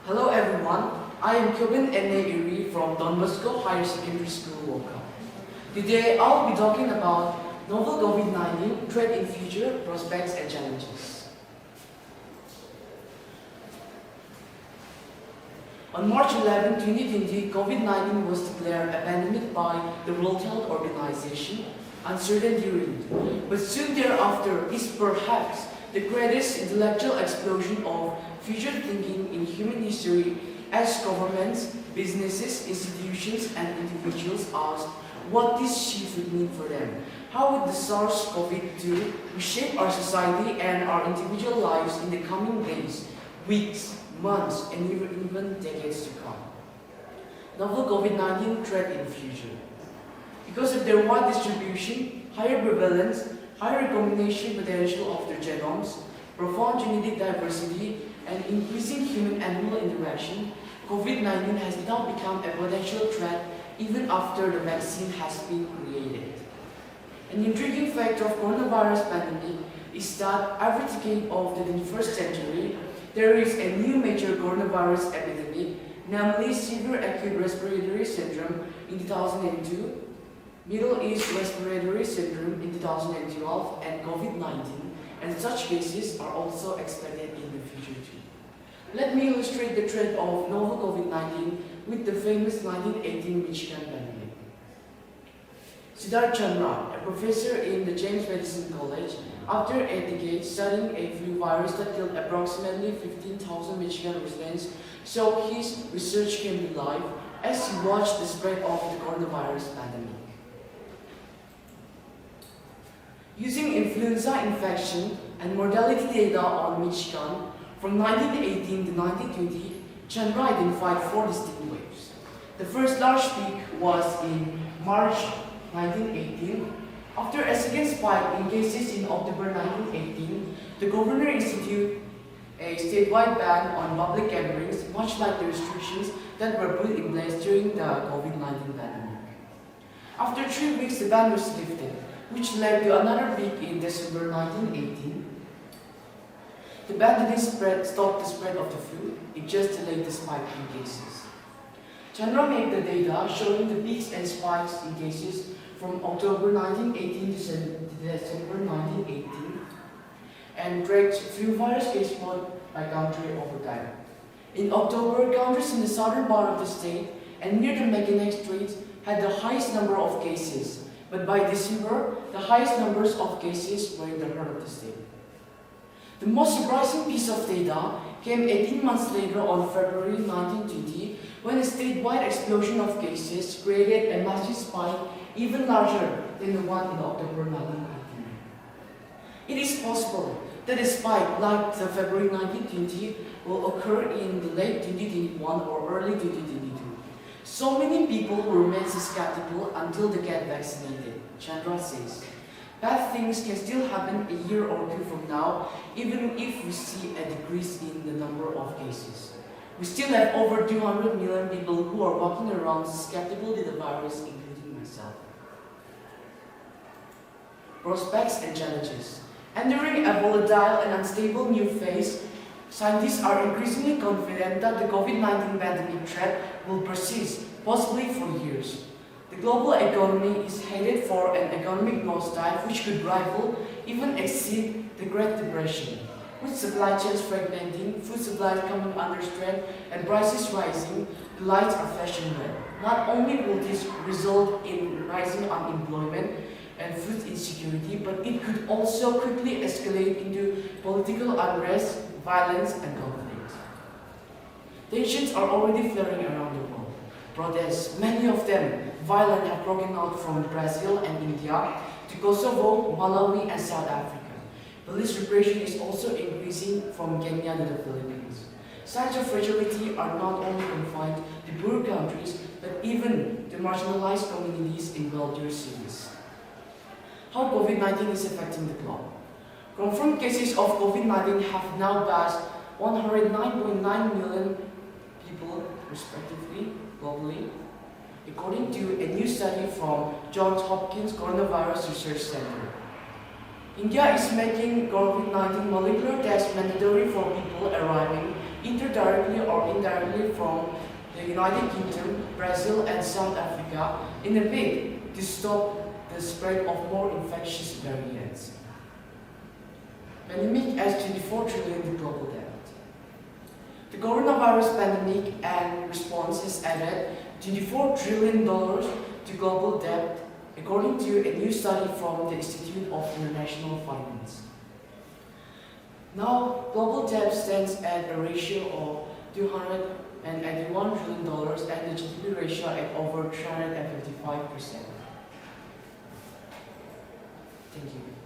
Hello everyone, I am Khyoben and Erui from Don Bosco Higher Secondary School, WOKHA. Today I'll be talking about novel COVID-19, threat in future, prospects and challenges. On March 11, 2020, COVID-19 was declared a pandemic by the World Health Organization, uncertainty reigned. But soon thereafter is perhaps the greatest intellectual explosion of future thinking in human history as governments, businesses, institutions and individuals asked what this shift would mean for them. How would the SARS-CoV-2 reshape our society and our individual lives in the coming days, weeks, months and even decades to come? Novel COVID-19 threat in future. Because of their wide distribution, higher prevalence, higher recombination potential of their genomes, profound genetic diversity, and increasing human-animal interaction, COVID-19 has now become a potential threat even after the vaccine has been created. An intriguing factor of coronavirus pandemic is that every decade of the 21st century, there is a new major coronavirus epidemic, namely severe acute respiratory syndrome in 2002, Middle East respiratory syndrome in 2012, and COVID-19, and such cases are also expected in the future too. Let me illustrate the threat of novel COVID-19 with the famous 1918 Michigan pandemic. Siddharth Chandra, a professor in the James Madison College, after a decade studying a flu virus that killed approximately 15,000 Michigan residents, so his research came to life as he watched the spread of the coronavirus pandemic. Using influenza infection and mortality data on Michigan from 1918 to 1920, Chandra identified 4 distinct waves. The first large peak was in March 1918. After a second spike in cases in October 1918, the governor instituted a statewide ban on public gatherings, much like the restrictions that were put in place during the COVID-19 pandemic. After 3 weeks, the ban was lifted, which led to another peak in December 1918. The ban didn't stop the spread of the flu, it just delayed the spike in cases. Chandra made the data showing the peaks and spikes in cases from October 1918 to December 1918 and tracked flu virus case load by country over time. In October, counties in the southern part of the state and near the Mackinac Strait had the highest number of cases, but by December, the highest numbers of cases were in the north of the state. The most surprising piece of data came 18 months later on February 1920, when a statewide explosion of cases created a massive spike even larger than the one in October 1918. It is possible that a spike like the February 1920 will occur in the late 2021 or early 2022. So many people will remain skeptical until they get vaccinated, Chandra says. Bad things can still happen a year or two from now, even if we see a decrease in the number of cases. We still have over 200 million people who are walking around skeptical to the virus, including myself. Prospects and challenges. Entering a volatile and unstable new phase, scientists are increasingly confident that the COVID-19 pandemic threat will persist, possibly for years. The global economy is headed for an economic nosedive which could rival, even exceed, the Great Depression. With supply chains fragmenting, food supplies coming under strain, and prices rising, the lights are flashing red. Not only will this result in rising unemployment and food insecurity, but it could also quickly escalate into political unrest, violence, and conflict. Tensions are already flaring around the world. Protests, many of them violent, have broken out from Brazil and India to Kosovo, Malawi, and South Africa. Police repression is also increasing from Kenya to the Philippines. Signs of fragility are not only confined to poor countries, but even to marginalized communities in wealthier cities. How COVID-19 is affecting the globe. Confirmed cases of COVID-19 have now passed 109.9 million people, respectively, globally, according to a new study from Johns Hopkins Coronavirus Research Center. India is making COVID-19 molecular tests mandatory for people arriving either directly or indirectly from the United Kingdom, Brazil, and South Africa in a bid to stop the spread of more infectious variants. Pandemic adds 24 trillion to global debt. The coronavirus pandemic and response has added $24 trillion to global debt, according to a new study from the Institute of International Finance. Now, global debt stands at a ratio of $281 trillion and the GDP ratio at over 355%. Thank you.